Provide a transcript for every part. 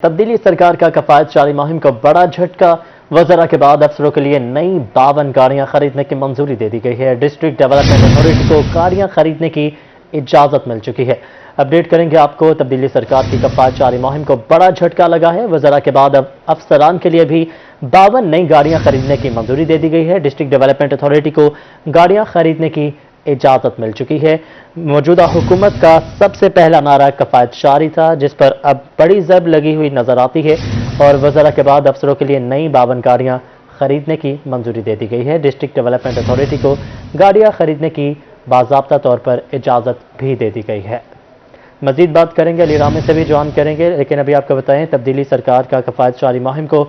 तब्दीली सरकार का कफायत जारी मुहिम को बड़ा झटका। वज़रा के बाद अफसरों के लिए नई 52 गाड़ियां खरीदने की मंजूरी दे दी गई है। डिस्ट्रिक्ट डेवलपमेंट अथॉरिटी को गाड़ियां खरीदने की इजाजत मिल चुकी है। अपडेट करेंगे आपको। तब्दीली सरकार की कफायत जारी मुहिम को बड़ा झटका लगा है। वज़रा के बाद अब अफसरान के लिए भी 52 नई गाड़ियां खरीदने की मंजूरी दे दी गई है। डिस्ट्रिक्ट डेवलपमेंट अथॉरिटी को गाड़ियां खरीदने की इजाजत मिल चुकी है। मौजूदा हुकूमत का सबसे पहला नारा कफायत जारी था, जिस पर अब बड़ी जब लगी हुई नजर आती है और वज़रा के बाद अफसरों के लिए नई 52 गाड़ियां खरीदने की मंजूरी दे दी गई है। डिस्ट्रिक्ट डेवलपमेंट अथॉरिटी को गाड़ियां खरीदने की बाज़ाब्ता तौर पर इजाजत भी दे दी गई है। मजीद बात करेंगे, अली रामे से भी ज्वाइन करेंगे, लेकिन अभी आपको बताएं तब्दीली सरकार का कफायत जारी मुहिम को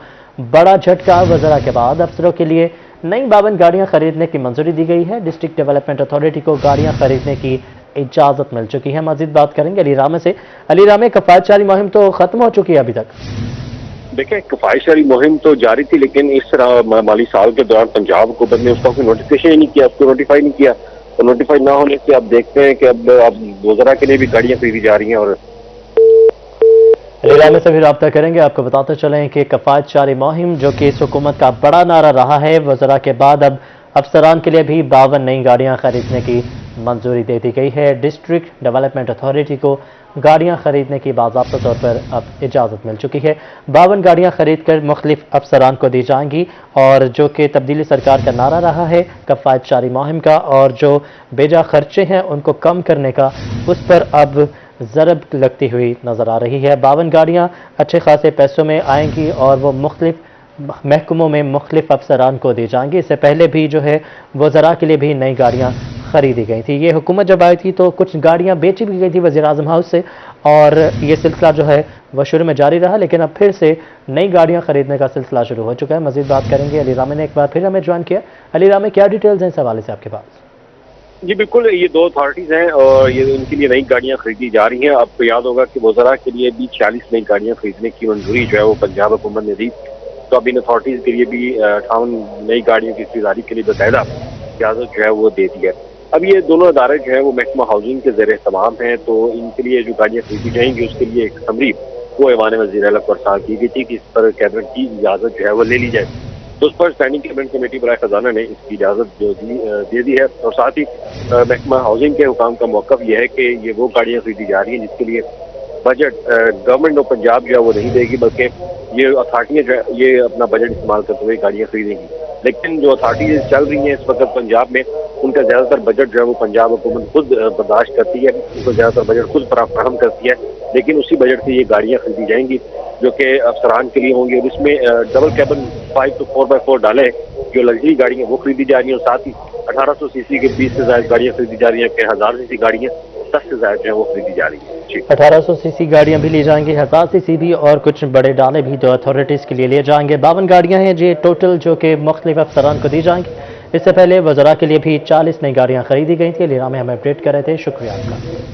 बड़ा झटका। वज़रा के बाद अफसरों के लिए नई 52 गाड़ियां खरीदने की मंजूरी दी गई है। डिस्ट्रिक्ट डेवलपमेंट अथॉरिटी को गाड़ियां खरीदने की इजाजत मिल चुकी है। मजीद बात करेंगे अली रामे से। अली रामे, कफायत जारी मुहिम तो खत्म हो चुकी है अभी तक? देखिए, कफायत जारी मुहिम तो जारी थी, लेकिन इस तरह माली साल के दौरान पंजाब हुकूमत ने उसका कोई नोटिफिकेशन ही नहीं किया, उसको नोटिफाई नहीं किया। तो नोटिफाई ना होने से आप देखते हैं कि अब वज़रा के लिए भी गाड़ियां खरीदी जा रही हैं। और अली रामे से भी रब्ता करेंगे। आपको बताते चलें कि कफायत जारी मुहिम, जो कि इस हुकूमत का बड़ा नारा रहा है, वज़रा के बाद अब अफसरान के लिए भी 52 नई गाड़ियां खरीदने की मंजूरी दे दी गई है। डिस्ट्रिक्ट डेवलपमेंट अथॉरिटी को गाड़ियां खरीदने की बाज़ाब्ता तौर पर अब इजाज़त मिल चुकी है। 52 गाड़ियां खरीद कर मुख्तलिफ अफसरान को दी जाएंगी और जो कि तब्दीली सरकार का नारा रहा है कफायत जारी मुहिम का, और जो बेजा खर्चे हैं उनको कम करने का, उस पर अब ज़रब लगती हुई नज़र आ रही है। 52 गाड़ियां अच्छे खासे पैसों में आएंगी और वो मुख्तलिफ महकमों में मुख्तलिफ अफसरान को दी जाएंगी। इससे पहले भी जो है वज़रा के लिए भी नई गाड़ियां खरीदी गई थी। ये हुकूमत जब आई थी तो कुछ गाड़ियां बेची भी गई थी वज़ीर आज़म हाउस से, और ये सिलसिला जो है वह शुरू में जारी रहा, लेकिन अब फिर से नई गाड़ियां खरीदने का सिलसिला शुरू हो चुका है। मज़ीद बात करेंगे। अली रामे ने एक बार फिर हमें ज्वाइन किया। अली रामे, क्या डिटेल्स हैं इस हवाले से आपके पास? जी बिल्कुल, ये दो अथॉरिटीज़ हैं और ये इनके लिए नई गाड़ियां खरीदी जा रही हैं। आपको याद होगा कि वज़रा के लिए भी 40 नई गाड़ियां खरीदने की मंजूरी जो है वो पंजाब हुकूमत ने दी। तो अब इन अथॉरिटीज़ के लिए भी 58 नई गाड़ियों की खरीदारी के लिए बाकायदा इजाज़त जो है वो दे दी है। अब ये दोनों अदारे जो है वो महकमा हाउसिंग के ज़ेर तमाम हैं, तो इनके लिए जो गाड़ियाँ खरीदी जाएंगी उसके लिए एक समरी वो ऐवान वज़ीर आला को अर्साल की गई थी कि इस पर कैबिनेट की इजाज़त जो है वो ले ली जाए। तो उस पर स्टैंडिंग कैबिनेट कमेटी बराए खजाना ने इसकी इजाज़त जो दे दी है। और साथ ही महकमा हाउसिंग के हुकाम का मौक़िफ़ यह है कि ये वो गाड़ियाँ खरीदी जा रही हैं जिसके लिए बजट गवर्नमेंट ऑफ पंजाब जो है वो नहीं देगी, बल्कि ये अथॉरिटियाँ जो है ये अपना बजट इस्तेमाल करते हुए गाड़ियाँ खरीदेंगी। लेकिन जो अथॉरिटीज़ चल रही हैं इस वक्त पंजाब में, उनका ज़्यादातर बजट जो है वो पंजाब हुकूमत खुद बर्दाश्त करती है, उनको ज़्यादातर बजट खुद फराहम करती है। लेकिन उसी बजट से ये गाड़ियाँ खरीदी जाएंगी जो कि अफसरान के लिए होंगी। और इसमें डबल कैबिन 5 to 4x4 डाले जो लग्जरी गाड़ियाँ वो खरीदी जा रही हैं, और साथ ही 1800 सीसी के 20 से ज़्यादा गाड़ियाँ खरीदी जा रही हैं कि 1000 सीसी गाड़ियाँ 10 से ज़्यादा जो है वो खरीदी जा रही है। 1800 सीसी गाड़ियां भी ली जाएंगी, 1000 सीसी भी, और कुछ बड़े डाले भी जो अथॉरिटीज़ के लिए लिए जाएंगे। 52 गाड़ियां हैं जी टोटल, जो कि मुख्तलिफ अफसरान को दी जाएंगी। इससे पहले वज़रा के लिए भी 40 नई गाड़ियां खरीदी गई थी। अली रामे हमें अपडेट कर रहे थे, शुक्रिया आपका।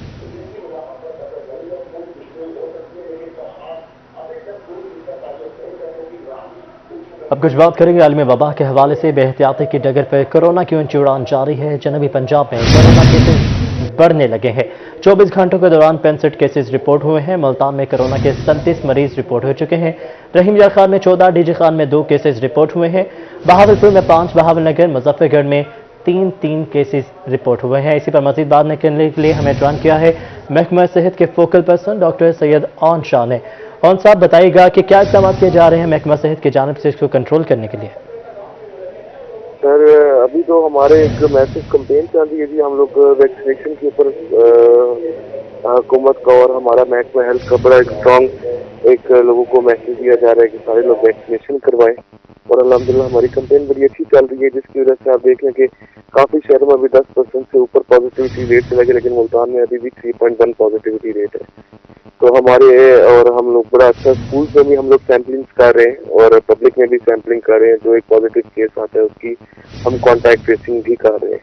अब कुछ बात करेंगे आलमी वबा के हवाले से। बेहतियाती की डगर पर कोरोना की ऊंची उड़ान जारी है। जनूबी पंजाब में कोरोना केसेस बढ़ने लगे हैं। 24 घंटों के दौरान 65 केसेस रिपोर्ट हुए हैं। मुल्तान में कोरोना के 37 मरीज रिपोर्ट हो चुके हैं। रहीम यार खान में 14, डीजी खान में 2 केसेस रिपोर्ट हुए हैं। बहावलपुर में 5, बहावलनगर, मुजफ्फरगढ़ में 3 केसेस रिपोर्ट हुए हैं। इसी पर मजीद बात करने के लिए हमें ज्वाइन किया है महकमा सेहत के focal person doctor Syed own Shah ने। ओन साहब, बताइएगा कि क्या इक़दाम किए जा रहे हैं महकमा सेहत की जानिब से इसको कंट्रोल करने के लिए? सर, अभी तो हमारे एक मैसिव कंपेन चल रही है जी। हम लोग वैक्सीनेशन के ऊपर हुकूमत का और हमारा महकमा हेल्थ का बड़ा एक स्ट्रॉन्ग एक लोगों को मैसेज दिया जा रहा है कि सारे लोग वैक्सीनेशन करवाएं। और अल्हम्दुलिल्लाह हमारी कंपेन बड़ी अच्छी चल रही है, जिसकी वजह से आप देख लें कि काफ़ी शहरों में अभी 10% से ऊपर पॉजिटिविटी रेट चला गया, लेकिन मुल्तान में अभी भी 3.1 पॉजिटिविटी रेट है। तो हमारे और हम लोग बड़ा अच्छा स्कूल में भी हम लोग सैम्पलिंग कर रहे हैं और पब्लिक में भी सैम्पलिंग कर रहे हैं। जो एक पॉजिटिव केस आता है उसकी हम कॉन्टैक्ट ट्रेसिंग भी कर रहे हैं।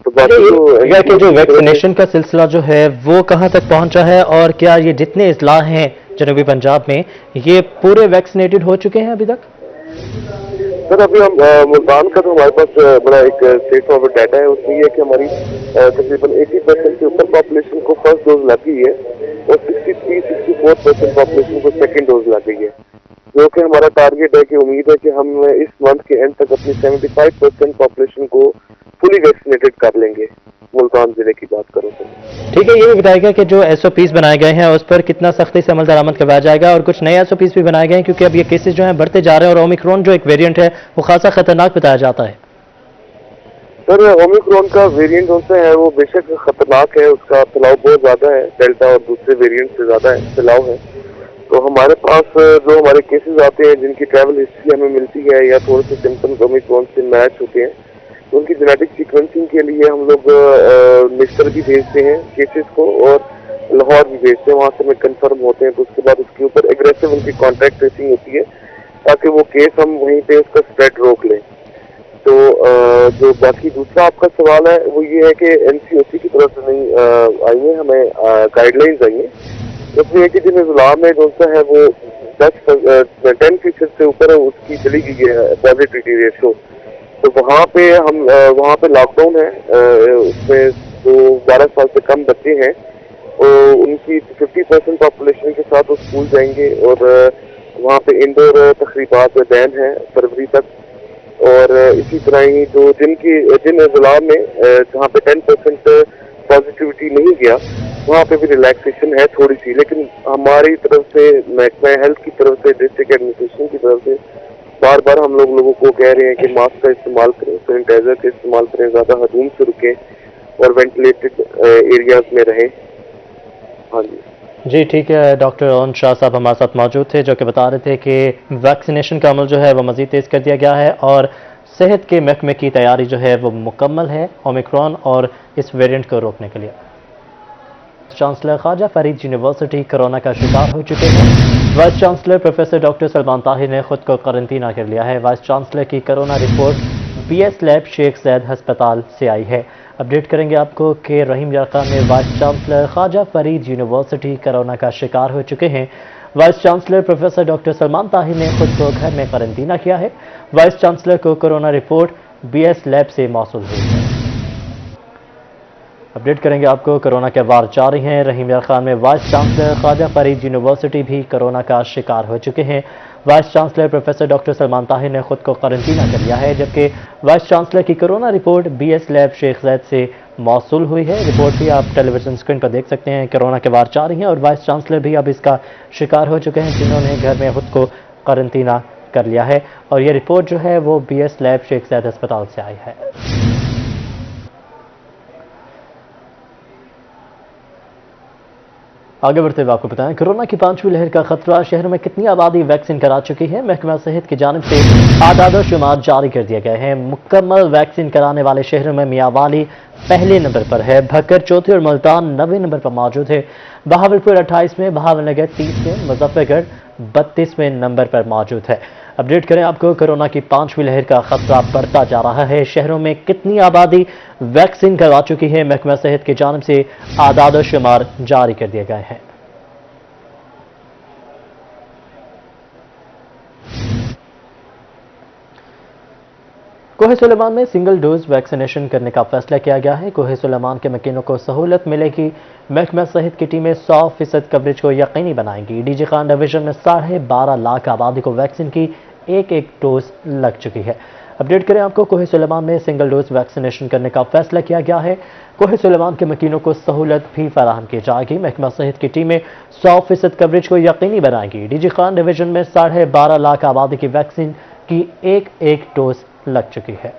तो बाकी तो जो वैक्सीनेशन का सिलसिला जो है वो कहाँ तक पहुँचा है, और क्या ये जितने इजला हैं जनूबी पंजाब में ये पूरे वैक्सीनेटेड हो चुके हैं अभी तक? सर अभी हम मुल्तान का तो हमारे पास बड़ा एक स्टेट फॉरवर्ड डाटा है, उसमें ये है कि हमारी तकरीबन 80% से ऊपर पॉपुलेशन को फर्स्ट डोज लग गई है और 63-64% पॉपुलेशन को सेकेंड डोज लग गई है, जो कि हमारा टारगेट है कि उम्मीद है कि हम इस मंथ के एंड तक अपनी 75% पॉपुलेशन को फुली वैक्सीनेटेड कर लेंगे। मुल्तान जिले की बात करूँ तो ठीक है, ये भी बताएगा कि जो SOPs बनाए गए हैं उस पर कितना सख्ती से अमल दरामद करवाया जाएगा, और कुछ नए SOPs भी बनाए गए हैं क्योंकि अब ये केसेस जो हैं बढ़ते जा रहे हैं और ओमिक्रॉन जो एक वेरिएंट है वो खासा खतरनाक बताया जाता है। सर ओमिक्रॉन का वेरिएंट जो सा है वो बेशक खतरनाक है, उसका फैलाव बहुत ज्यादा है, डेल्टा और दूसरे वेरिएंट से ज्यादा है फैलाव है। तो हमारे पास जो हमारे केसेस आते हैं जिनकी ट्रैवल हिस्ट्री हमें मिलती है या थोड़े से सिम्टम्स ओमिक्रॉन से मैच होते हैं, तो उनकी जेनेटिक सीक्वेंसिंग के लिए हम लोग मिस्टर भी भेजते हैं केसेस को और लाहौर भी भेजते हैं, वहाँ से हमें कंफर्म होते हैं, तो उसके बाद उसके ऊपर एग्रेसिव उनकी कॉन्टैक्ट ट्रेसिंग होती है ताकि वो केस हम वहीं पे उसका स्प्रेड रोक लें। तो जो बाकी दूसरा आपका सवाल है वो ये है कि NCOC की तरफ से नहीं आई है, हमें गाइडलाइंस आई है, उसमें कि जिन अजला में जो सा है वो 10% से ऊपर उसकी चली गई है पॉजिटिविटी रेशो, तो वहाँ पे लॉकडाउन है, उसमें जो 12 साल से कम बच्चे हैं और उनकी 50% पॉपुलेशन के साथ वो स्कूल जाएंगे और वहाँ पे इंडोर तकरीबात बैन है फरवरी तक। और इसी तरह ही जो जिन अजला में जहाँ पे 10% पॉजिटिविटी नहीं गया वहाँ पे भी रिलैक्सेशन है थोड़ी सी, लेकिन हमारी तरफ से महकमा हेल्थ की तरफ से डिस्ट्रिक्ट एडमिनिस्ट्रेशन की तरफ से बार बार हम लोगों को कह रहे हैं कि मास्क का इस्तेमाल करें, सैनिटाइजर का इस्तेमाल करें, ज़्यादा हजूम से रुकें और वेंटिलेटेड एरियाज में रहें। हाँ जी ठीक है, डॉक्टर ओन शाह साहब हमारे साथ मौजूद थे जो कि बता रहे थे कि वैक्सीनेशन का अमल जो है वो मज़ीद तेज़ कर दिया गया है और सेहत के महकमे की तैयारी जो है वो मुकम्मल है ओमिक्रॉन और इस वेरिएंट को रोकने के लिए। Chancellor Khwaja Farid university corona का शिकार हो चुके हैं। Vice chancellor professor doctor Salman Tahir ने खुद को क्वारंटीना कर लिया है। वाइस चांसलर की corona report BS lab Sheikh Zayed अस्पताल से आई है। अपडेट करेंगे आपको कि रहीम यार खान में vice chancellor Khwaja Farid university corona का शिकार हो चुके हैं। Vice chancellor professor doctor Salman Tahir ने खुद को घर में क्वारंटीना किया है। वाइस चांसलर को कोरोना रिपोर्ट BS लैब से मौसूल हुई है। अपडेट करेंगे आपको, कोरोना के वार जारी हैं। रहीम यार खान में vice chancellor Khwaja Farid university भी कोरोना का शिकार हो चुके हैं। Vice chancellor professor doctor Salman Tahir ने खुद को क्वारंटीना कर लिया है, जबकि वाइस चांसलर की corona report BS lab Sheikh Zayed से मौसूल हुई है। रिपोर्ट भी आप टेलीविजन स्क्रीन पर देख सकते हैं। कोरोना के वार जारी हैं और वाइस चांसलर भी अब इसका शिकार हो चुके हैं, जिन्होंने घर में खुद को क्वारंटीना कर लिया है और ये रिपोर्ट जो है वो BS लैब शेख ज़ैद अस्पताल से आई है। आगे बढ़ते हुए आपको बताएं, कोरोना की 5वीं लहर का खतरा, शहर में कितनी आबादी वैक्सीन करा चुकी है। महकमा सेहत की जानिब से आदाद और शुमार जारी कर दिए गए हैं। मुकम्मल वैक्सीन कराने वाले शहरों में मियांवाली पहले नंबर पर है, भक्कर चौथे और मुल्तान 9वें नंबर पर मौजूद है। बहावलपुर 28 में, बहावलनगर 30 में, मुजफ्फरगढ़ 32वें नंबर पर मौजूद है। अपडेट करें आपको, कोरोना की 5वीं लहर का खतरा बढ़ता जा रहा है। शहरों में कितनी आबादी वैक्सीन करवा चुकी है, महकमा सेहत की जानिब से आदाद और शुमार जारी कर दिए गए हैं। कोहे सुलेमान में सिंगल डोज वैक्सीनेशन करने का फैसला किया गया है। कोहे सुलेमान के मकीनों को सहूलत मिलेगी। महकमा सेहत की टीमें 100% कवरेज को यकीनी बनाएंगी। डीजी खान डिवीजन में 12.5 लाख आबादी को वैक्सीन की एक डोज लग चुकी है। अपडेट करें आपको, कोहे सुलेमान में सिंगल डोज वैक्सीनेशन करने का फैसला किया गया है। कोहे सुलेमान के मकीनों को सहूलत भी फराहम की जाएगी। महकमा सेहत की टीमें 100% कवरेज को यकीनी बनाएंगी। डीजी खान डिवीजन में 12.5 लाख आबादी की वैक्सीन की एक डोज लग चुकी है।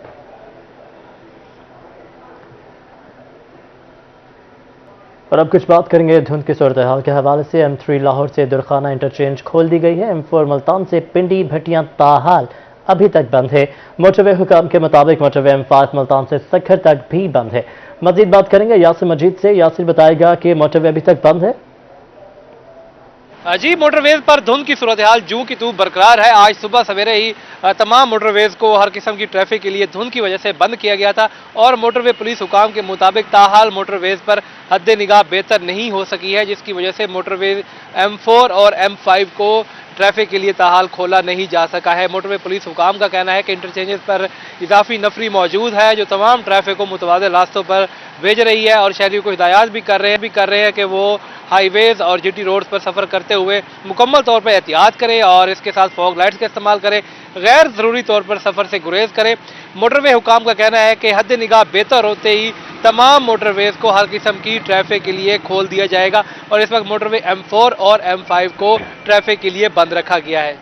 और अब कुछ बात करेंगे धुंध की सूरत हाल के हवाले से। M3 लाहौर से दुरखाना इंटरचेंज खोल दी गई है। M4 मुल्तान से पिंडी भटियां ताहाल अभी तक बंद है। मोटरवे हुकाम के मुताबिक मोटरवे M5 मुल्तान से सखर तक भी बंद है। मजीद बात करेंगे यासिर मजीद से। यासिर बताएगा कि मोटरवे अभी तक बंद है। जी, मोटरवेज पर धुंध की सूरत हाल जू की तू बरकरार है। आज सुबह सवेरे ही तमाम मोटरवेज को हर किस्म की ट्रैफिक के लिए धुंध की वजह से बंद किया गया था और मोटरवे पुलिस हुकाम के मुताबिक ताहाल मोटरवेज पर हद निगाह बेहतर नहीं हो सकी है, जिसकी वजह से मोटरवेज M4 और M5 को ट्रैफिक के लिए ताहाल खोला नहीं जा सका है। मोटरवे पुलिस हुकाम का कहना है कि इंटरचेंजेस पर इजाफी नफरी मौजूद है जो तमाम ट्रैफिक को मुतबादिल रास्तों पर भेज रही है और शहरियों को हिदायत भी कर रहे हैं कि वो हाईवेज और जीटी रोड्स पर सफ़र करते हुए मुकम्मल तौर पर एहतियात करें और इसके साथ फॉग लाइट्स का इस्तेमाल करें, गैर ज़रूरी तौर पर सफ़र से गुरेज करें। मोटरवे हुकाम का कहना है कि हद निगाह बेहतर होते ही तमाम मोटरवेज को हर किस्म की ट्रैफिक के लिए खोल दिया जाएगा और इस वक्त मोटरवे M4 और M5 को ट्रैफिक के लिए बंद रखा गया है।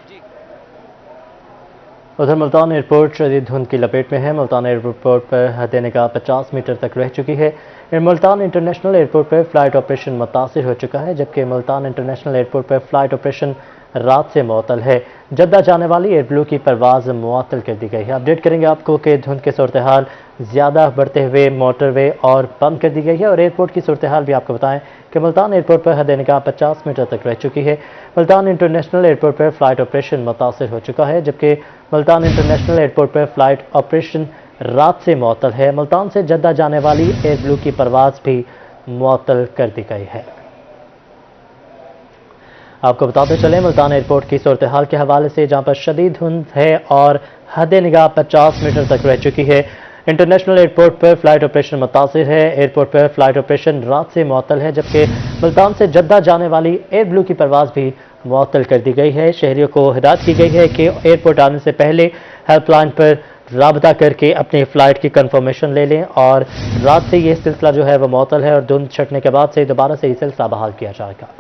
उधर मुल्तान एयरपोर्ट शदीद धुंध की लपेट में है। मुल्तान एयरपोर्ट पर हद निगाह 50 मीटर तक रह चुकी है। मुल्तान इंटरनेशनल एयरपोर्ट पर फ्लाइट ऑपरेशन मुतासिर हो चुका है, जबकि मुल्तान इंटरनेशनल एयरपोर्ट पर फ्लाइट ऑपरेशन रात से मुअत्तल है। जद्दा जाने वाली एयर ब्लू की परवाज़ मुअत्तल कर दी गई है। अपडेट करेंगे आपको कि धुंध की सूरत हाल ज़्यादा बढ़ते हुए मोटरवे और बंद कर दी गई है। और एयरपोर्ट की सूरत हाल भी आपको बताएं कि मुल्तान एयरपोर्ट पर हद निगाह 50 मीटर तक रह चुकी है। मुल्तान इंटरनेशनल एयरपोर्ट पर फ्लाइट ऑपरेशन मुतासिर हो चुका है, जबकि मुल्तान इंटरनेशनल एयरपोर्ट पर फ्लाइट ऑपरेशन रात से मुअत्तल है। मुल्तान से जद्दा जाने वाली एयर ब्लू की परवाज़ भी मुअत्तल कर दी गई है। आपको बताते चलें मुल्तान एयरपोर्ट की सूरत हाल के हवाले से, जहां पर शदीद धुंध है और हद निगाह 50 मीटर तक रह चुकी है। इंटरनेशनल एयरपोर्ट पर फ्लाइट ऑपरेशन मुतासिर है। एयरपोर्ट पर फ्लाइट ऑपरेशन रात से मुअत्तल है, जबकि मुल्तान से जद्दा जाने वाली एयर ब्लू की परवाज़ भी मुअत्तल कर दी गई है। शहरियों को हिदायत की गई है कि एयरपोर्ट आने से पहले हेल्पलाइन पर राबता करके अपनी फ़्लाइट की कंफर्मेशन ले लें और रात से ये सिलसिला जो है वो मुअत्तल है और धुंध छटने के बाद से दोबारा से ये सिलसिला बहाल किया जाएगा।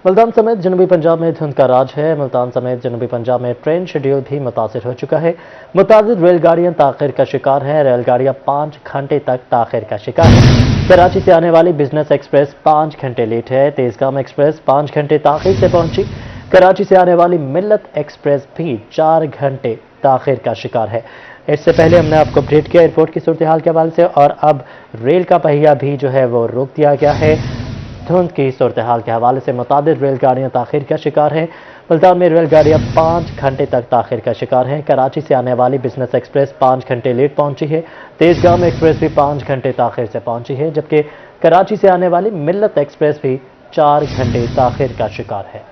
मुल्तान समेत जनूबी पंजाब में धुंध का राज है। मुल्तान समेत जनूबी पंजाब में ट्रेन शेड्यूल भी मुतासिर हो चुका है। मुताबिक रेलगाड़ियां ताख़िर का शिकार हैं। रेलगाड़ियां 5 घंटे तक ताख़िर का शिकार है। कराची से आने वाली बिजनेस एक्सप्रेस 5 घंटे लेट है। तेजगाम एक्सप्रेस 5 घंटे ताख़िर से पहुंची। कराची से आने वाली मिल्लत एक्सप्रेस भी 4 घंटे ताख़िर का शिकार है। इससे पहले हमने आपको अपडेट किया एयरपोर्ट की सूरत हाल के हवाले से, और अब रेल का पहिया भी जो है वो रोक दिया गया है। धुंध की सूरत हाल के हवाले से मुताबिक रेलगाड़ियां ताख़िर का शिकार हैं। मुल्तान में रेलगाड़ियां 5 घंटे तक ताख़िर का शिकार हैं। कराची से आने वाली बिजनेस एक्सप्रेस 5 घंटे लेट पहुंची है। तेजगाम एक्सप्रेस भी 5 घंटे ताख़िर से पहुंची है, जबकि कराची से आने वाली मिल्लत एक्सप्रेस भी 4 घंटे ताख़िर का शिकार है।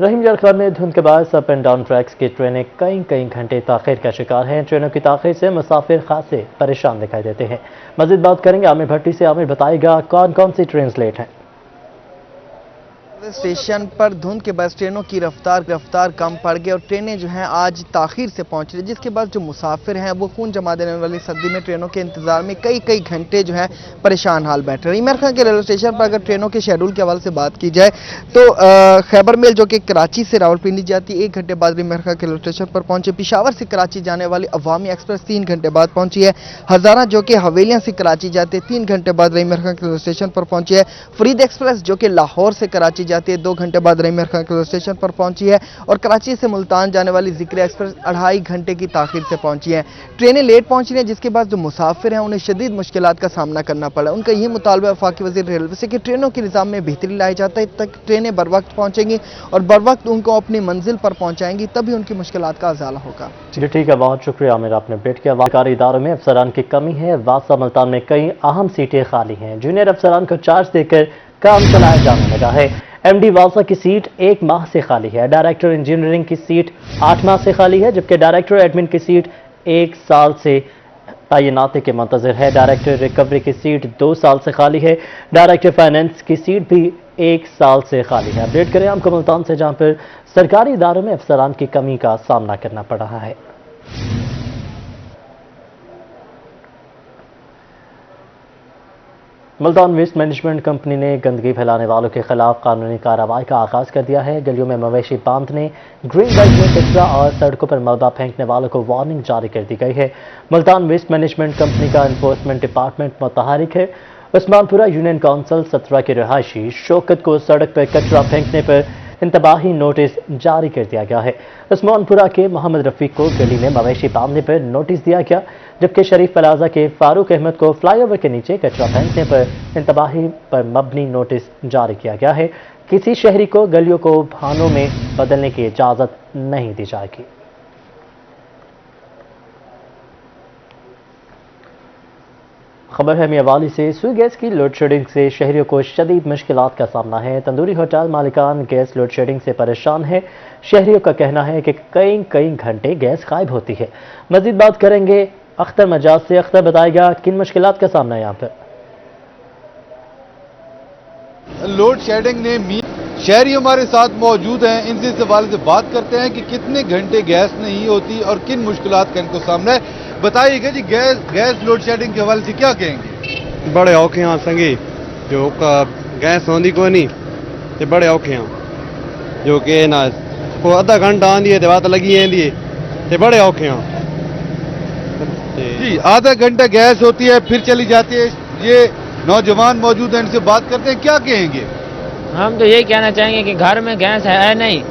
रहीम यार खान में धुंध के बाद अप एंड डाउन ट्रैक्स की ट्रेनें कई घंटे ताख़िर का शिकार हैं। ट्रेनों की ताख़िर से मुसाफिर खासे परेशान दिखाई देते हैं। मज़ीद बात करेंगे आमिर भट्टी से। आमिर बताएगा कौन कौन सी ट्रेन लेट हैं। स्टेशन पर धुंध के बाद ट्रेनों की रफ्तार कम पड़ गई और ट्रेनें जो हैं आज ताख़ीर से पहुंच रही, जिसके बाद जो मुसाफिर हैं वो खून जमा देने वाली सर्दी में ट्रेनों के इंतजार में कई घंटे जो है परेशान हाल बैठ रहे। इमरान खान के रेलवे स्टेशन पर अगर ट्रेनों के शेड्यूल के हवाले से बात की जाए तो खैबर मेल जो कि कराची से रावलपिंडी जाती है 1 घंटे बाद इमरान खान के रेलवे स्टेशन पर पहुंचे। पिशावर से कराची जाने वाली अवामी एक्सप्रेस 3 घंटे बाद पहुंची है। हज़ारा जो कि हवेलियां से कराची जाती है 3 घंटे बाद इमरान खान के रेलवे स्टेशन पर पहुंची है। फरीद एक्सप्रेस जो कि लाहौर से कराची जाती है 2 घंटे बाद इमरान खान के स्टेशन पर पहुंची है। और कराची से मुल्तान जाने वाली जिक्र एक्सप्रेस 2.5 घंटे की ताख़ीर से पहुंची है। ट्रेनें लेट पहुंच रही हैं, जिसके बाद जो मुसाफिर हैं उन्हें शदीद मुश्किलात का सामना करना पड़ा। उनका यही मुतालबा वफाकी वज़ीर रेलवे से कि ट्रेनों के निज़ाम में बेहतरी लाई जाता है, तक ट्रेनें बर वक्त पहुंचेंगी और बर वक्त उनको अपनी मंजिल पर पहुंचाएंगी, तभी उनकी मुश्किलात का अज़ाला होगा। जी ठीक है, बहुत शुक्रिया आमिर, आपने अपडेट किया। सरकारी इदारों में अफसरान की कमी है। वासा मुल्तान में कई अहम सीटें खाली हैं। जूनियर अफसरान को चार्ज देकर काम चलाया जाने लगा है। एमडी वासा की सीट 1 माह से खाली है। डायरेक्टर इंजीनियरिंग की सीट 8 माह से खाली है, जबकि डायरेक्टर एडमिन की सीट 1 साल से तैनाती के मुंतज़िर है। डायरेक्टर रिकवरी की सीट 2 साल से खाली है। डायरेक्टर फाइनेंस की सीट भी 1 साल से खाली है। अपडेट करें आपको मुल्तान से, जहां पर सरकारी इदारों में अफसरान की कमी का सामना करना पड़ रहा है। मुल्तान वेस्ट मैनेजमेंट कंपनी ने गंदगी फैलाने वालों के खिलाफ कानूनी कार्रवाई का आगाज कर दिया है। गलियों में मवेशी बांधने, ग्रीन बेल्ट में कचरा और सड़कों पर मलबा फेंकने वालों को वार्निंग जारी कर दी गई है। मुल्तान वेस्ट मैनेजमेंट कंपनी का इन्फोर्समेंट डिपार्टमेंट मुतहरिक है। उस्मानपुरा यूनियन काउंसिल 17 के रिहायशी शौकत को सड़क पर कचरा फेंकने पर इंतबाही नोटिस जारी कर दिया गया है। उस्मानपुरा के मोहम्मद रफीक को गली में मवेशी बांधने पर नोटिस दिया गया, जबकि शरीफ प्लाजा के फारूक अहमद को फ्लाईओवर के नीचे कचरा फेंकने पर इंतबाही पर मबनी नोटिस जारी किया गया है। किसी शहरी को गलियों को भानों में बदलने की इजाजत नहीं दी जाएगी। खबर है मियावाली से। सुई गैस की लोड शेडिंग से शहरियों को शदीद मुश्किलात का सामना है। तंदूरी होटल मालिकान गैस लोड शेडिंग से परेशान है। शहरियों का कहना है कि कई घंटे गैस गायब होती है। मजीद बात करेंगे अख्तर मजाज से। अख्तर बताएगा किन मुश्किलात का सामना है यहाँ पर। लोड शेडिंग ने शहरी हमारे साथ मौजूद हैं, इनसे इस हवाले से बात करते हैं कि कितने घंटे गैस नहीं होती और किन मुश्किलात का इनको सामना है। बताइएगा जी, गैस लोड शेडिंग के हवाले से क्या कहेंगे? बड़े औखे हैं संगी जो गैस आँदी को नहीं ते बड़े औखे हैं जो कि ना वो आधा घंटा आँदी है तो बात लगी आँदी है ते बड़े औखे हैं जी। आधा घंटा गैस होती है फिर चली जाती है। ये नौजवान मौजूद हैं, इनसे बात करते हैं, क्या कहेंगे? हम तो यही कहना चाहेंगे कि घर में गैस है नहीं,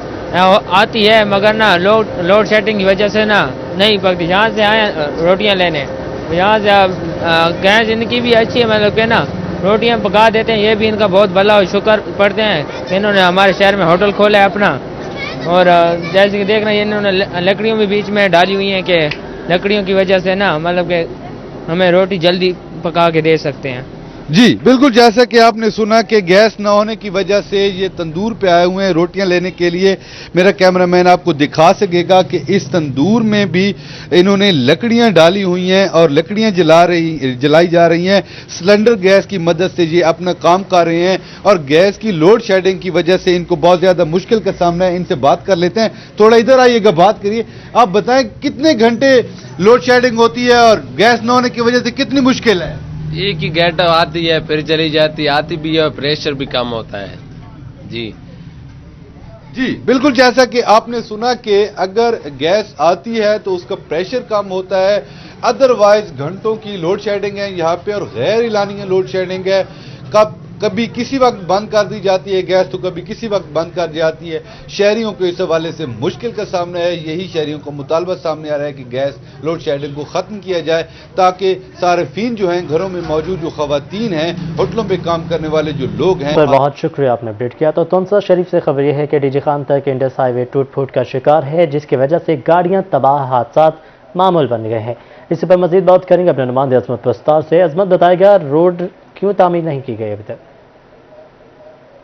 आती है मगर ना लोड शेडिंग की वजह से ना नहीं पकती। यहाँ से आए रोटियाँ लेने, यहाँ से गैस इनकी भी अच्छी है, मतलब कि ना रोटियाँ पका देते हैं। ये भी इनका बहुत भला और शुक्र पड़ते हैं। इन्होंने हमारे शहर में होटल खोला है अपना, और जैसे कि देख रहे हैं इन्होंने लकड़ियों भी बीच में डाली हुई हैं कि लकड़ियों की वजह से ना मतलब कि हमें रोटी जल्दी पका के दे सकते हैं। जी बिल्कुल, जैसा कि आपने सुना कि गैस न होने की वजह से ये तंदूर पे आए हुए हैं रोटियां लेने के लिए। मेरा कैमरामैन आपको दिखा सकेगा कि इस तंदूर में भी इन्होंने लकड़ियां डाली हुई हैं और लकड़ियां जलाई जा रही हैं। सिलेंडर गैस की मदद से ये अपना काम कर रहे हैं और गैस की लोड शेडिंग की वजह से इनको बहुत ज्यादा मुश्किल का सामना है। इनसे बात कर लेते हैं, थोड़ा इधर आइएगा, बात करिए। आप बताएं कितने घंटे लोड शेडिंग होती है और गैस न होने की वजह से कितनी मुश्किल है? एक ही घंटा आती है फिर चली जाती है, आती भी है, प्रेशर भी कम होता है। जी जी बिल्कुल, जैसा कि आपने सुना कि अगर गैस आती है तो उसका प्रेशर कम होता है, अदरवाइज घंटों की लोड शेडिंग है यहाँ पे और गैर इलानी लोड शेडिंग है। कभी किसी वक्त बंद कर दी जाती है गैस तो कभी किसी वक्त बंद कर जाती है। शहरियों को इस हवाले से मुश्किल का सामना है। यही शहरियों को मुतालबा सामने आ रहा है कि गैस लोड शेडिंग को ख़त्म किया जाए ताकि सारिफीन जो हैं, घरों में मौजूद जो ख़वातीन हैं, होटलों में काम करने वाले जो लोग हैं। बहुत शुक्रिया आपने अपडेट किया। तो तुनसा शरीफ से खबर यह है कि डीजी खान तक इंडस हाईवे टूट फूट का शिकार है, जिसकी वजह से गाड़ियां तबाह, हादसा मामूल बन गए हैं। इसी पर मजीद बात करेंगे अपने नुमाइंदे अजमत प्रस्तार से। अजमत बताएगा रोड क्यों तामीर नहीं की गई अभी तक?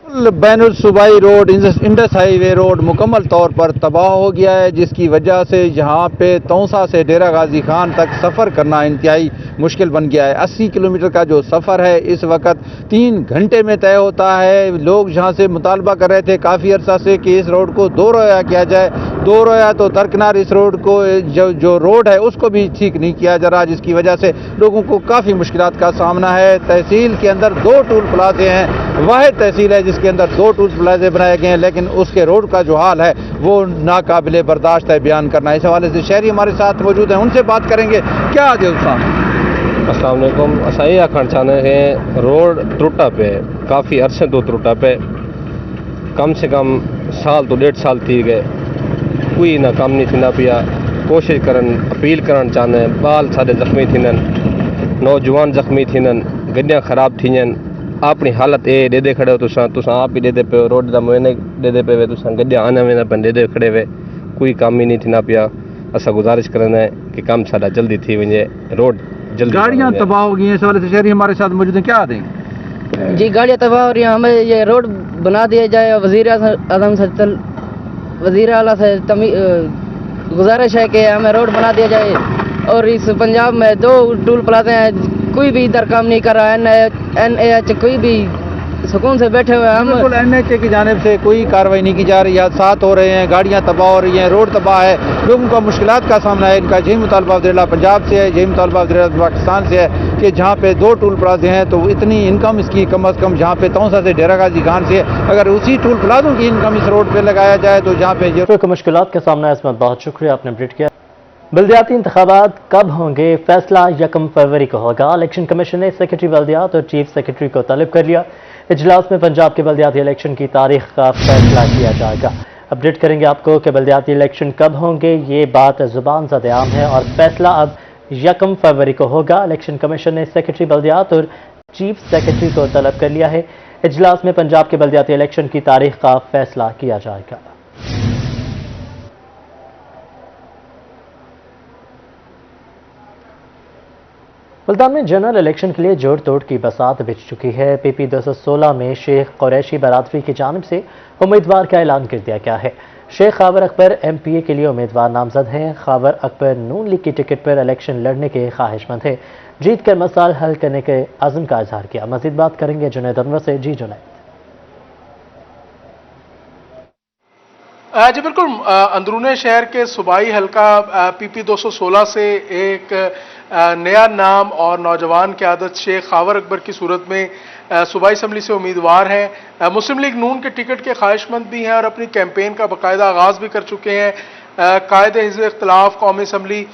बैनुल सूबाई रोड, इंडस हाईवे रोड मुकम्मल तौर पर तबाह हो गया है, जिसकी वजह से यहाँ पे तौसा से डेरा गाजी खान तक सफ़र करना इंतहाई मुश्किल बन गया है। 80 किलोमीटर का जो सफ़र है इस वक्त 3 घंटे में तय होता है। लोग यहाँ से मुतालबा कर रहे थे काफ़ी अरसा से कि इस रोड को 2 रोया किया जाए। 2 रोया तो दरकिनार इस रोड को जो रोड है उसको भी ठीक नहीं किया जा रहा, जिसकी वजह से लोगों को काफ़ी मुश्किलात का सामना है। तहसील के अंदर 2 टूल प्लाजे हैं, वाहिद तहसील है जिसके अंदर 2 टूल प्लाजे बनाए गए हैं, लेकिन उसके रोड का जो हाल है वो नाकाबिले बर्दाश्त है बयान करना। इस हवाले से शहरी हमारे साथ मौजूद हैं, उनसे बात करेंगे। क्या आदिल साहब? अस्सलाम वालेकुम। असां ये आखण चाहते हैं रोड टुटा पे, काफ़ी अरसे तो टुटा पे, कम से कम साल तो 1.5 साल थी गए, कोई ना कम नहीं थींदा पिया। कोशिश करन अपील करण चाहते हैं, बाल सारे ज़ख्मी थींदन, नौजवान ज़ख्मी थींदन, गड्डियां ख़राब थींदन। अपनी हालत ए दे खड़े हो, तुसां आप ही दे पे रोड दा मुआयने दे पे, तुसां गड्डियां आने वेंदा पे दे खड़े वे, कोई काम ही नहीं थींदा पिया। असां गुजारिश करंदा है कि काम साडा जल्दी थी वञे, रोड जल्दी। गाड़ियाँ तबाह हो गई हैं, इस हवाले से शहरी हमारे साथ मौजूद हैं, क्या देंगे? जी गाड़ियाँ तबाह हो रही हैं, हमें ये रोड बना दिया जाए। वज़ीर आला से गुजारिश है कि हमें रोड बना दिया जाए। और इस पंजाब में 2 टूल प्लाजे हैं, कोई भी इधर काम नहीं कर रहा है। NAH कोई भी सुकून से बैठे हुए हैं। हम बिल्कुल NHA की जानिब से कोई कार्रवाई नहीं की जा रही है, हादसात हो रहे हैं, गाड़ियाँ तबाह हो रही हैं, रोड तबाह है, लोगों का मुश्किलात का सामना है। इनका यही मुतालबा वज़ीर पंजाब से है, यही मुतालबा वज़ीर पाकिस्तान से है कि जहाँ पे 2 टूल प्लाजे हैं तो इतनी इनकम इसकी कम अज़ कम जहाँ पे तौसा से डेरा गाजी खान से, अगर उसी टूल प्लाजों की इनकम इस रोड पर लगाया जाए तो जहाँ पे मुश्किलात का सामना है। इसमें बहुत शुक्रिया आपने अपडेट किया। बल्दियाती इंतखाबात कब होंगे? फैसला 1 फरवरी को होगा। इलेक्शन कमीशन ने सेक्रेटरी बल्दियात और चीफ सेक्रेटरी को तलब कर लिया। इजलास में पंजाब के बल्दियाती इलेक्शन की तारीख का फैसला किया जाएगा। अपडेट करेंगे आपको कि बल्दियाती इलेक्शन कब होंगे, ये बात जुबान ज़द आम है और फैसला अब 1 फरवरी को होगा। इलेक्शन कमीशन ने सेक्रेटरी बल्दियात और चीफ सेक्रेटरी को तलब कर लिया है। اجلاس میں پنجاب کے بلدیاتی الیکشن کی تاریخ کا فیصلہ کیا جائے گا۔ ملتان میں جنرل الیکشن کے لیے جوڑ توڑ کی بساط بچ چکی ہے۔ پی پی 216 میں شیخ قریشی برادری کی جانب سے امیدوار کا اعلان کر دیا گیا ہے۔ شیخ خاور اکبر ایم پی اے کے لیے امیدوار نامزد ہیں۔ خاور اکبر نون لیگ کی ٹکٹ پر الیکشن لڑنے کے خواہش مند ہے۔ جیت کر مسائل حل کرنے کے عزم کا اظہار کیا۔ مزید بات کریں گے جنید انور سے۔ جی جنید۔ جی بالکل، اندرون شہر کے صوبائی حلقہ پی پی 216 سے ایک نیا نام اور نوجوان قیادت شیخ خاور اکبر کی صورت میں صوبائی اسمبلی سے امیدوار ہیں۔ مسلم لیگ نون کے ٹکٹ کے خواہش مند بھی ہیں اور اپنی کیمپین کا باقاعدہ آغاز بھی کر چکے ہیں۔ قائد حزب اختلاف قومی اسمبلی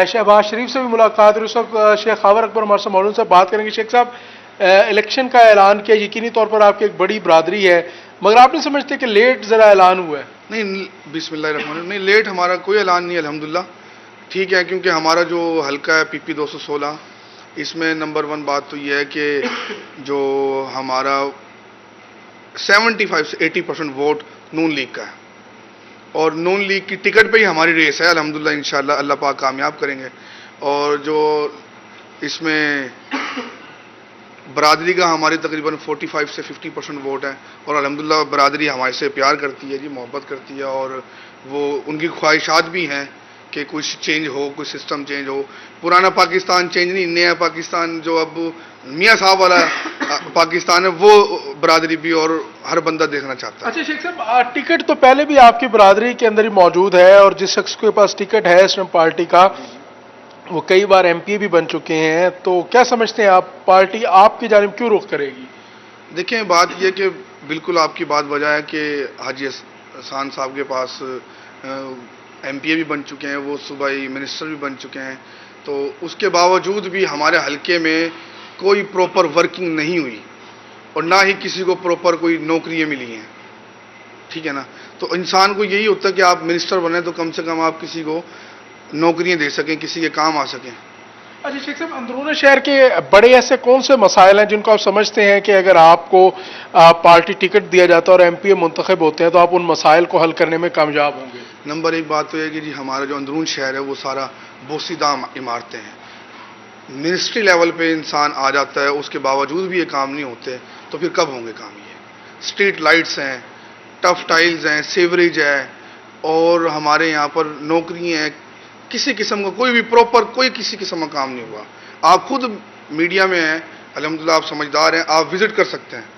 شہباز شریف سے بھی ملاقات، اور اس وقت شیخ خاور اکبر ہمارے سے مولانا صاحب بات کریں گے۔ شیخ صاحب، الیکشن کا اعلان کیا، یقینی طور پر آپ کی ایک بڑی برادری ہے، مگر آپ نہیں سمجھتے کہ لیٹ ذرا اعلان ہوا ہے؟ نہیں، بسم اللہ الرحمن الرحیم، نہیں لیٹ ہمارا کوئی اعلان نہیں ہے الحمدللہ، ٹھیک ہے، کیونکہ ہمارا جو حلقہ ہے پی پی 216، اس میں نمبر 1 بات تو یہ ہے کہ جو ہمارا 75 سے 80% ووٹ نون لیگ کا ہے، اور نون لیگ کی ٹکٹ پہ ہی ہماری ریس ہے الحمدللہ، انشاءاللہ اللہ پاک کامیاب کریں گے۔ اور جو اس میں برادری کا ہماری تقریباً 45 سے 50% ووٹ ہے، اور الحمدللہ برادری ہمارے سے پیار کرتی ہے جی، محبت کرتی ہے، اور وہ ان کی خواہشات بھی ہیں کہ کچھ چینج ہو، کچھ سسٹم چینج ہو۔ پرانا پاکستان چینج نہیں، نیا پاکستان جو اب میاں صاحب والا پاکستان ہے، وہ برادری بھی اور ہر بندہ دیکھنا چاہتا ہے۔ اچھا شیخ صاحب، ٹکٹ تو پہلے بھی آپ کی برادری کے اندر ہی موجود ہے، اور جس شخص کے پاس ٹکٹ ہے اس میں پارٹی کا، وہ کئی بار ایم پی بھی بن چکے ہیں، تو کیا سمجھتے ہیں آپ پارٹی آپ کی جانب کیوں رخ کرے گی؟ دیکھیں، بات یہ کہ بالکل آپ کی بات وجہ ہے کہ حاجی احسان صاحب کے پاس ایم پی اے بھی بن چکے ہیں، وہ صوبائی منسٹر بھی بن چکے ہیں، تو اس کے باوجود بھی ہمارے حلقے میں کوئی پراپر ورکنگ نہیں ہوئی، اور نہ ہی کسی کو پراپر کوئی نوکریاں ملی ہیں، ٹھیک ہے نا۔ تو انسان کو یہی ہوتا ہے کہ آپ منسٹر بنیں تو کم سے کم آپ کسی کو نوکریاں دے سکیں، کسی کے کام آ سکیں۔ اچھا شیخ صاحب، اندرون شہر کے بڑے ایسے کون سے مسائل ہیں جن کو آپ سمجھتے ہیں کہ اگر آپ کو پارٹی ٹکٹ دیا جاتا ہے اور ایم پی اے منتخب ہوتے ہیں تو آپ ان مسائل کو حل کرنے میں کامیاب ہوں گے؟ نمبر 1 بات تو یہ کہ جی ہمارا جو اندرون شہر ہے وہ سارا بوسیدہ عمارتیں ہیں، منسٹری لیول پہ انسان آ جاتا ہے، اس کے باوجود بھی یہ کام نہیں ہوتے، تو پھر کب ہوں گے کام؟ یہ اسٹریٹ لائٹس ہیں، ٹف ٹائلز ہیں، سیوریج ہے، اور ہمارے یہاں پر نوکری ہیں، کسی قسم کا کوئی بھی پراپر کوئی کسی قسم کا کام نہیں ہوا۔ آپ خود میڈیا میں ہیں الحمدللہ، آپ سمجھدار ہیں، آپ وزٹ کر سکتے ہیں،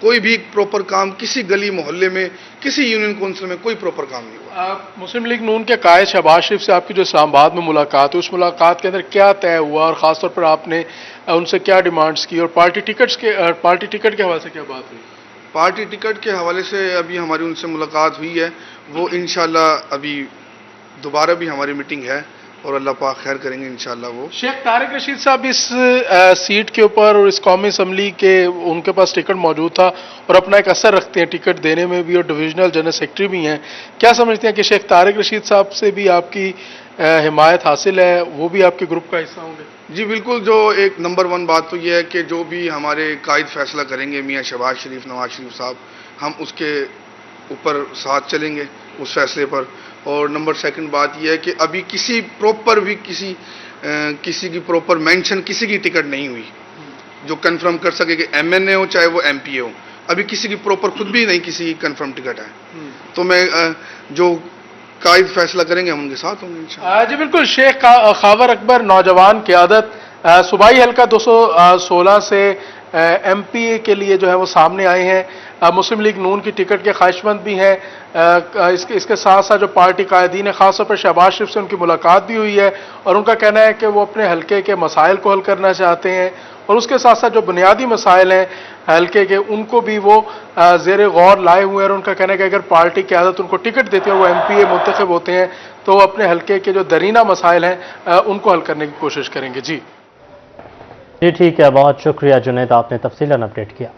کوئی بھی پراپر کام کسی گلی محلے میں، کسی یونین کونسل میں کوئی پراپر کام نہیں ہوا۔ مسلم لیگ نون کے قائد شہباز شریف سے آپ کی جو اسلام آباد میں ملاقات ہوئی، اس ملاقات کے اندر کیا طے ہوا، اور خاص طور پر آپ نے ان سے کیا ڈیمانڈز کی، اور پارٹی ٹکٹ کے حوالے سے کیا بات ہوئی؟ پارٹی ٹکٹ کے حوالے سے ابھی ہماری ان سے ملاقات ہوئی ہے، وہ انشاءاللہ ابھی دوبارہ بھی ہماری میٹنگ ہے، اور اللہ پاک خیر کریں گے انشاءاللہ۔ وہ شیخ طارق رشید صاحب اس سیٹ کے اوپر اور اس قومی اسمبلی کے ان کے پاس ٹکٹ موجود تھا اور اپنا ایک اثر رکھتے ہیں ٹکٹ دینے میں بھی، اور ڈویژنل جنرل سیکرٹری بھی ہیں، کیا سمجھتے ہیں کہ شیخ طارق رشید صاحب سے بھی آپ کی حمایت حاصل ہے، وہ بھی آپ کے گروپ کا حصہ ہوں گے؟ جی بالکل، جو ایک نمبر 1 بات تو یہ ہے کہ جو بھی ہمارے قائد فیصلہ کریں گے میاں شہباز شریف، نواز شریف صاحب، ہم اس کے اوپر ساتھ چلیں گے اس فیصلے پر۔ اور نمبر 2 بات یہ ہے کہ ابھی کسی پراپر بھی کسی کی پراپر مینشن کسی کی ٹکٹ نہیں ہوئی جو کنفرم کر سکے کہ ایم این اے ہو چاہے وہ ایم پی اے ہو، ابھی کسی کی پراپر خود بھی نہیں کسی کی کنفرم ٹکٹ ہے، تو میں جو قائد فیصلہ کریں گے ہم ان کے ساتھ ہوں گے انشاءاللہ۔ جی بالکل، شیخ خاور اکبر نوجوان قیادت صوبائی حلقہ 216 سے ایم پی اے کے لیے جو ہے وہ سامنے آئے ہیں، مسلم لیگ نون کی ٹکٹ کے خواہش مند بھی ہیں۔ اس کے ساتھ ساتھ جو پارٹی قائدین ہیں، خاص طور پر شہباز شریف سے ان کی ملاقات بھی ہوئی ہے، اور ان کا کہنا ہے کہ وہ اپنے حلقے کے مسائل کو حل کرنا چاہتے ہیں، اور اس کے ساتھ ساتھ جو بنیادی مسائل ہیں حلقے کے ان کو بھی وہ زیر غور لائے ہوئے ہیں، اور ان کا کہنا ہے کہ اگر پارٹی قیادت ان کو ٹکٹ دیتی ہے، وہ ایم پی اے منتخب ہوتے ہیں، تو وہ اپنے حلقے کے جو درینہ مسائل ہیں ان کو حل کرنے کی کوشش کریں گے۔ جی ٹھیک ہے، بہت شکریہ جنید، آپ نے تفصیلاً اپڈیٹ کیا۔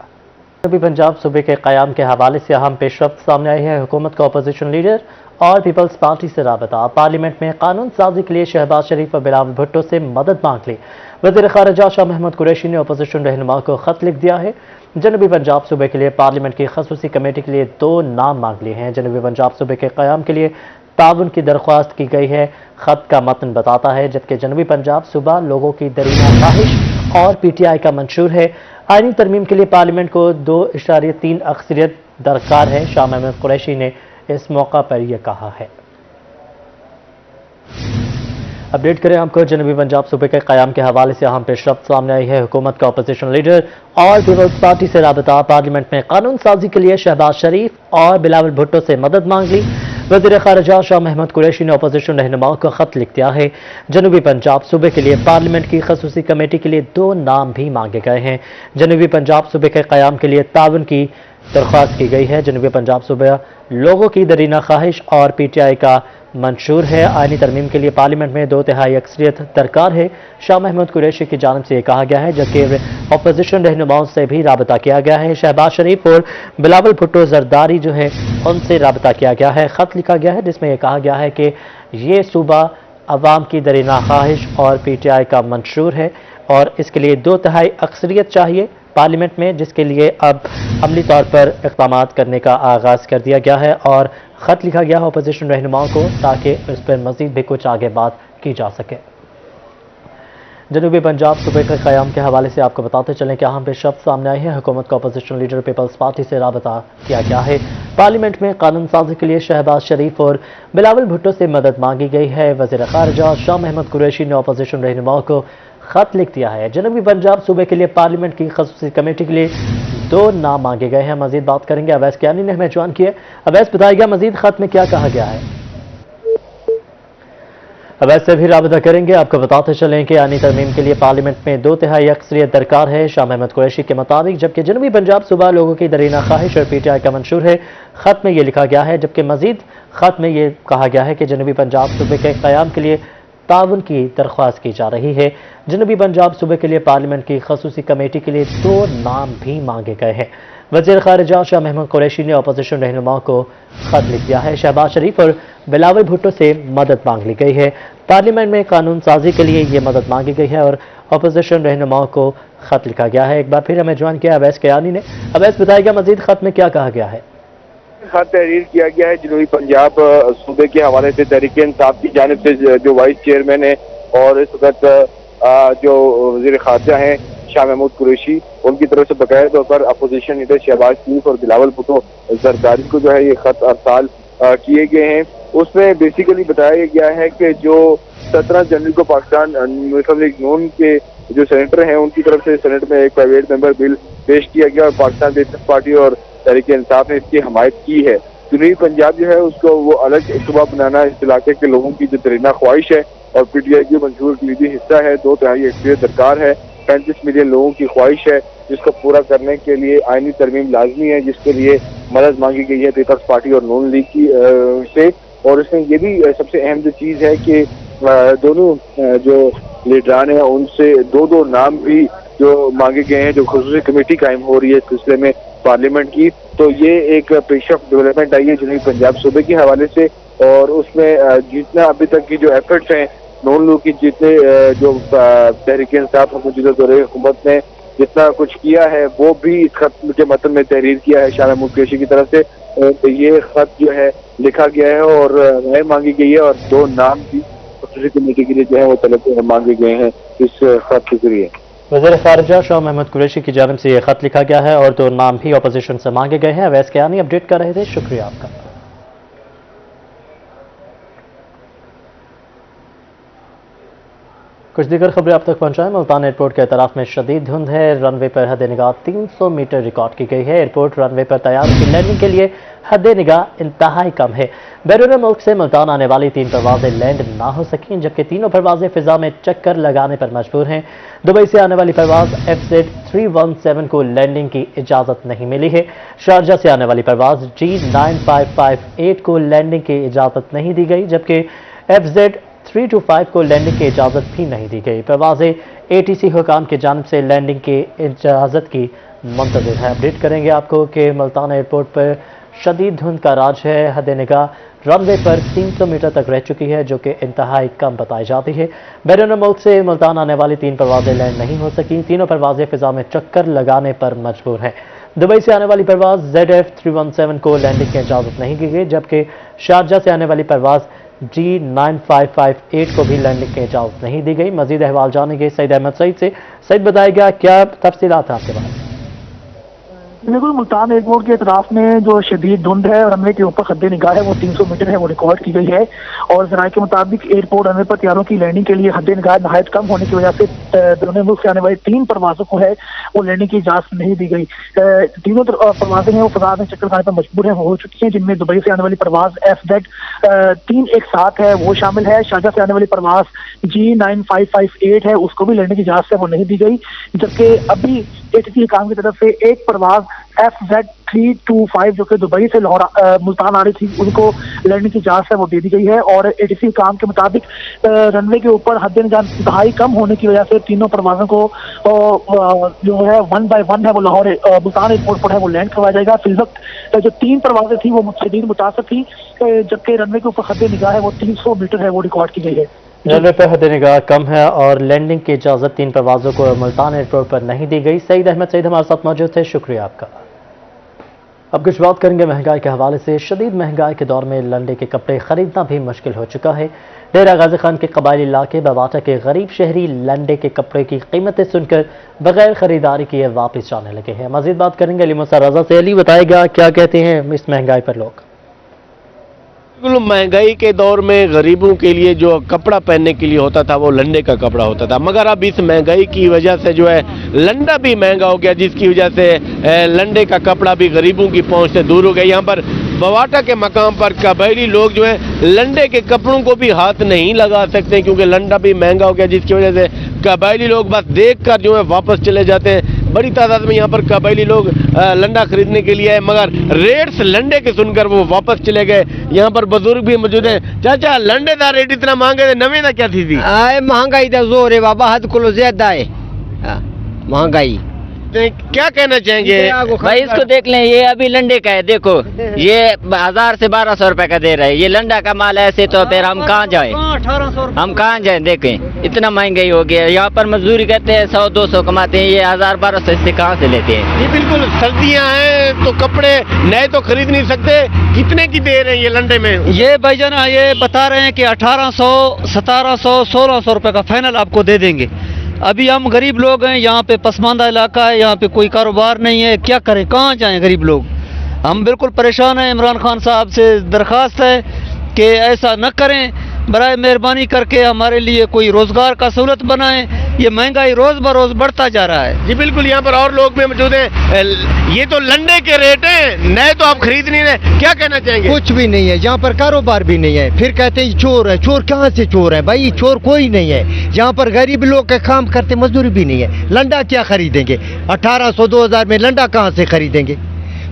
ابھی پنجاب صوبے کے قیام کے حوالے سے اہم پیش رفت سامنے آئی ہے۔ حکومت کا اپوزیشن لیڈر اور پیپلز پارٹی سے رابطہ، پارلیمنٹ میں قانون سازی کے لیے شہباز شریف اور بلاول بھٹو سے مدد مانگ لی۔ وزیر خارجہ شاہ محمود قریشی نے اپوزیشن رہنما کو خط لکھ دیا ہے۔ जनूबी पंजाब सूबे के लिए पार्लियामेंट की खसूसी कमेटी के लिए 2 नाम मांग लिए हैं। जनूबी पंजाब सूबे के क़याम के लिए ताउन की दरख्वास्त की गई है। खत का मतन बताता है, जबकि जनूबी पंजाब सूबा लोगों की दरीना ख्वाहिश और PTI का मंशूर है। आईनी तरमीम के लिए पार्लियामेंट को 2.3 अक्सरियत दरकार है। शाह महमूद कुरैशी ने इस मौका पर यह कहा है। अपडेट करें आपको जनूबी पंजाब सूबे के क़याम के हवाले से अहम पेशरफ्त सामने आई है। हुकूमत का अपोजिशन लीडर और पीपल्स पार्टी से राबता। पार्लियामेंट में कानून साजी के लिए शहबाज शरीफ और बिलावल भुट्टो से मदद मांग ली। वज़ीर ख़ारिजा शाह महमूद कुरैशी ने अपोजिशन रहनुमाओं को खत लिख दिया है। जनूबी पंजाब सूबे के लिए पार्लियामेंट की खसूसी कमेटी के लिए 2 नाम भी मांगे गए हैं। जनूबी पंजाब सूबे के क़याम के लिए ताउन की दरख्वास्त की गई है। जनूबी पंजाब सूबा लोगों की दरीना ख्वाहिश और PTI का मंशूर है। आईनी तरमीम के लिए पार्लियामेंट में 2/3 अक्सरियत दरकार है। शाह महमूद कुरैशी की जानिब से यह कहा गया है, जबकि अपोजिशन रहनुमाओं से भी राबता किया गया है। शहबाज शरीफ और बिलावल भुट्टो जरदारी जो है उनसे राबता किया गया है। खत लिखा गया है जिसमें यह कहा गया है कि ये सूबा अवाम की दरीना ख्वाहिश और PTI का मंशूर है और इसके लिए 2/3 अक्सरियत चाहिए पार्लियामेंट में, जिसके लिए अब अमली तौर पर इक़दामात करने का आगाज़ कर दिया गया है और ख़त लिखा गया है अपोजिशन रहनुमाओं को, ताकि इस पर मज़ीद भी कुछ आगे बात की जा सके। जनूबी पंजाब सूबे के क़याम के हवाले से आपको बताते चलें कि अहम पेशरफ्त सामने आई है। हुकूमत का अपोजिशन लीडर पीपल्स पार्टी से राबता किया गया है। पार्लियामेंट में कानून साजी के लिए शहबाज शरीफ और बिलावल भुट्टो से मदद मांगी गई है। वज़ीर ख़ारिजा शाह महमूद कुरैशी ने अपोजिशन रहनुमाओं को खत लिख दिया है। जनूबी पंजाब सूबे के लिए पार्लियामेंट की खसूसी कमेटी के लिए 2 नाम मांगे गए हैं। मजीद बात करेंगे, अवैस कियानी ने हमें ज्वाइन किया। अवैस, बताइएगा मजीद खत में क्या कहा गया है? अवैस से भी राबता करेंगे। आपको बताते चलें कि आईनी तरमीम के लिए पार्लियामेंट में 2/3 अक्सरियत दरकार है शाह महमूद कुरैशी के मुताबिक, जबकि जनूबी पंजाब सूबा लोगों की दरीना ख्वाहिश और PTI का मंशूर है। खत में यह लिखा गया है, जबकि मजीद खत में यह कहा गया है कि जनूबी पंजाब सूबे के क़याम के लिए ताउन की दरख्वास्त की जा रही है। जनूबी पंजाब सूबे के लिए पार्लियामेंट की खसूसी कमेटी के लिए 2 नाम भी मांगे गए हैं। वज़ीर ख़ारिजा शाह महमूद कुरैशी ने अपोजिशन रहनुमाओं को खत लिख दिया है। शहबाज शरीफ और बिलावल भुट्टो से मदद मांग ली गई है। पार्लियामेंट में कानून साजी के लिए ये मदद मांगी गई है और अपोजिशन रहनुमाओं को खत लिखा गया है। एक बार फिर हमें ज्वाइन किया अवैस कियानी ने। अवैस, बताइएगा मजीद खत में क्या कहा गया है? खत तहरीर किया गया है जनूबी पंजाब सूबे के हवाले से तहरीक इंसाफ की जानिब से जो वाइस चेयरमैन है और इस वक्त जो वज़ीर ख़ारिजा हैं शाह महमूद कुरैशी, उनकी तरफ से बकाया तौर पर अपोजिशन लीडर शहबाज शरीफ और बिलावल भुट्टो जरदारी को जो है ये खत अरसाल किए गए हैं। उसमें बेसिकली बताया गया है कि जो 17 जनवरी को पाकिस्तान मुस्लिम लीग नून के जो सेनेटर हैं उनकी तरफ से सेनेट में एक प्राइवेट मेंबर बिल पेश किया गया और पाकिस्तान पीपल्स पार्टी और तहरीक इंसाफ ने इसकी हमायत की है। जनूबी पंजाब जो है उसको वो अलग सूबा बनाना इस इलाके के लोगों की जो दरीना ख्वाहिश है और PTI की मंशूर कलीदी हिस्सा है। 2/3 अक्सरियत दरकार है। 35 मिलियन लोगों की ख्वाहिश है जिसको पूरा करने के लिए आईनी तरमीम लाजमी है, जिसके लिए मदद मांगी गई है पीपल्स पार्टी और नून लीग की से। और इसमें ये भी सबसे अहम जो चीज़ है कि दोनों जो लीडरान हैं उनसे 2 नाम भी जो मांगे गए हैं, जो खसूसी कमेटी कायम हो रही है इस सिलसिले में पार्लियामेंट की। तो ये एक पेशरफ्त डेवलपमेंट आई है जनूबी पंजाब सूबे के हवाले से और उसमें जितना अभी तक की जो एफर्ट्स हैं नून लीग की, जितने जो तहरीक इंसाफ मौजूदा दौरे हुकूमत ने जितना कुछ किया है वो भी इस खत के मतन में तहरीर किया है शाह महमूद कुरैशी की तरफ से। तो ये खत जो है लिखा गया है और राय मांगी गई है और 2 नाम भी खसूसी कमेटी के लिए जो है वो तलब मांगे गए हैं इस खत के जरिए। वज़ीर ख़ारिजा शाह महमूद कुरैशी की जानिब से यह खत लिखा गया है और 2 नाम भी अपोजिशन से मांगे गए हैं। अवैस कियानी अपडेट कर रहे थे, शुक्रिया आपका। कुछ दीगर खबरें आप तक पहुंचाएं। मुल्तान एयरपोर्ट के अतराफ में शदीद धुंध है। रनवे पर हद निगाह 300 मीटर रिकॉर्ड की गई है। एयरपोर्ट रनवे पर तैयारों की लैंडिंग के लिए हद निगाह इंतहाई कम है। बैरून मुल्क से मुल्तान आने वाली 3 परवाजें लैंड ना हो सकें, जबकि तीनों परवाजें फिजा में चक्कर लगाने पर मजबूर हैं। दुबई से आने वाली परवाज FZ317 को लैंडिंग की इजाज़त नहीं मिली है। शारजा से आने वाली परवाज G9558 को लैंडिंग की इजाज़त नहीं दी गई, जबकि FZ325 को लैंडिंग की इजाज़त भी नहीं दी गई। परवाजें ATC हुकाम की जानिब से लैंडिंग की इजाज़त की मुंतज़िर है। अपडेट करेंगे आपको कि मुल्तान एयरपोर्ट पर शदीद धुंध का राज है। हद निगाह रनवे पर 300 मीटर तक रह चुकी है, जो कि इंतहाई कम बताई जाती है। बैरून मुल्क से मुल्तान आने वाली 3 परवाजें लैंड नहीं हो सकी। तीनों परवाजें फिजा में चक्कर लगाने पर मजबूर हैं। दुबई से आने वाली परवाज ZF317 को लैंडिंग की इजाज़त नहीं दी गई, जबकि शारजा से आने वाली परवाज G9558 को भी लैंडिंग की इजाज़त नहीं दी गई। मजीद अहवाल जानेंगे सईद अहमद सईद से। सईद बताएगा क्या तफसीलात हैं आपके पास? बिल्कुल, मुल्तान एयरपोर्ट के अतराफ में जो शदीद धुंध है, रनवे के ऊपर खद्दे निगाह है वो 300 मीटर है, वो रिकॉर्ड की गई है। और जराये के मुताबिक एयरपोर्ट रनवे पर तैयारों की लैंडिंग के लिए हद्दे निगाह नहायत कम होने की वजह से दोनों मुल्क से आने वाली 3 परवाजों को है वो लैंडिंग की इजाजत नहीं दी गई। तीनों परवाजें हैं वो फजा में चक्कर खाने पर मजबूर हो चुकी हैं, जिनमें दुबई से आने वाली परवाज FZ317 है वो शामिल है। शारजा से आने वाली परवाज G9558 है, उसको भी लैंडिंग की इजाजत है वो नहीं दी गई। जबकि अभी ATC काम की तरफ से एक परवाज FZ325 जो कि दुबई से लाहौर मुल्तान आ रही थी, उनको लैंडिंग की इजाजत है वो दे दी गई है। और ATC काम के मुताबिक रनवे के ऊपर हद इंतहाई कम होने की वजह से तीनों परवाजों को जो है 1 बाय 1 है वो लाहौर मुल्तान एयरपोर्ट पर है वो लैंड करवाया जाएगा। फिल वक्त जो 3 परवाजें थी वो शदीद मुतासर थी, जबकि रनवे के ऊपर हद निगाह है वो 300 मीटर है वो रिकॉर्ड की गई है। रनवे पर हद निगाह कम है और लैंडिंग की इजाज़त 3 परवाज़ों को मुल्तान एयरपोर्ट पर नहीं दी गई। सईद अहमद सईद हमारे साथ मौजूद थे, शुक्रिया आपका। अब कुछ बात करेंगे महंगाई के हवाले से। शदीद महंगाई के दौर में लंडे के कपड़े खरीदना भी मुश्किल हो चुका है। डेरा गाजी खान के कबायली इलाके बवाटा के गरीब शहरी लंडे के कपड़े की कीमतें सुनकर बगैर खरीदारी किए वापस जाने लगे हैं। मजीद बात करेंगे अली मुसा रजा से। अली बताएगा क्या कहते हैं इस महंगाई पर लोग? बिल्कुल, महंगाई के दौर में गरीबों के लिए जो कपड़ा पहनने के लिए होता था वो लंडे का कपड़ा होता था, मगर अब इस महंगाई की वजह से जो है लंडा भी महंगा हो गया, जिसकी वजह से लंडे का कपड़ा भी गरीबों की पहुंच से दूर हो गया। यहाँ पर बवाटा के मकाम पर कबायली लोग जो है लंडे के कपड़ों को भी हाथ नहीं लगा सकते, क्योंकि लंडा भी महंगा हो गया, जिसकी वजह से कबायली लोग बस देखकर जो है वापस चले जाते हैं। बड़ी तादाद में यहाँ पर कबायली लोग लंडा खरीदने के लिए आए, मगर रेट्स लंडे के सुनकर वो वापस चले गए। यहाँ पर बुजुर्ग भी मौजूद हैं। चाचा, लंडे का रेट इतना महंगा है, नवे ना क्या थी? महंगाई का जोर है बाबा, हद को ज्यादा है महंगाई। क्या कहना चाहेंगे भाई? इसको देख लें, ये अभी लंडे का है, देखो ये 1000 से 1200 रुपए का दे रहे हैं। ये लंडा का माल है, ऐसे तो फिर हम कहाँ जाए, हम कहाँ जाए? देखें इतना महंगाई हो गया। यहाँ पर मजदूरी करते हैं 100-200 कमाते हैं, ये 1000-1200 इससे कहाँ से लेते हैं? जी बिल्कुल, सर्दियाँ हैं तो कपड़े नए तो खरीद नहीं सकते। कितने की दे रहे हैं ये लंडे में? ये भाईजान ये बता रहे हैं कि 1800, 1700, 1600 रुपए का फाइनल आपको दे देंगे। अभी हम गरीब लोग हैं, यहाँ पे पसमानदा इलाका है, यहाँ पे कोई कारोबार नहीं है, क्या करें, कहाँ जाएं गरीब लोग? हम बिल्कुल परेशान हैं। इमरान खान साहब से दरख्वास्त है कि ऐसा न करें, बराए मेहरबानी करके हमारे लिए कोई रोजगार का सहूलत बनाएं। ये महंगाई रोज बरोज बढ़ता जा रहा है। जी बिल्कुल, यहाँ पर और लोग भी मौजूद हैं। ये तो लंडे के रेट हैं, नए तो आप खरीद नहीं रहे, क्या कहना चाहेंगे? कुछ भी नहीं है, यहाँ पर कारोबार भी नहीं है। फिर कहते हैं चोर है। चोर कहाँ से चोर है भाई? चोर कोई नहीं है। यहाँ पर गरीब लोग का काम करते, मजदूरी भी नहीं है। लंडा क्या खरीदेंगे? 1800-2000 में लंडा कहाँ से खरीदेंगे?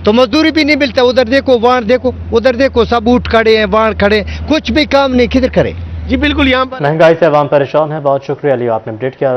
तो मजदूरी भी नहीं मिलता। उधर देखो, वहाँ देखो, उधर देखो, सब ऊँट खड़े हैं, वहाँ खड़े, कुछ भी काम नहीं, किधर करे? जी बिल्कुल, यहाँ पर महंगाई से अवाम परेशान है। बहुत शुक्रिया अली, आपने अपडेट किया।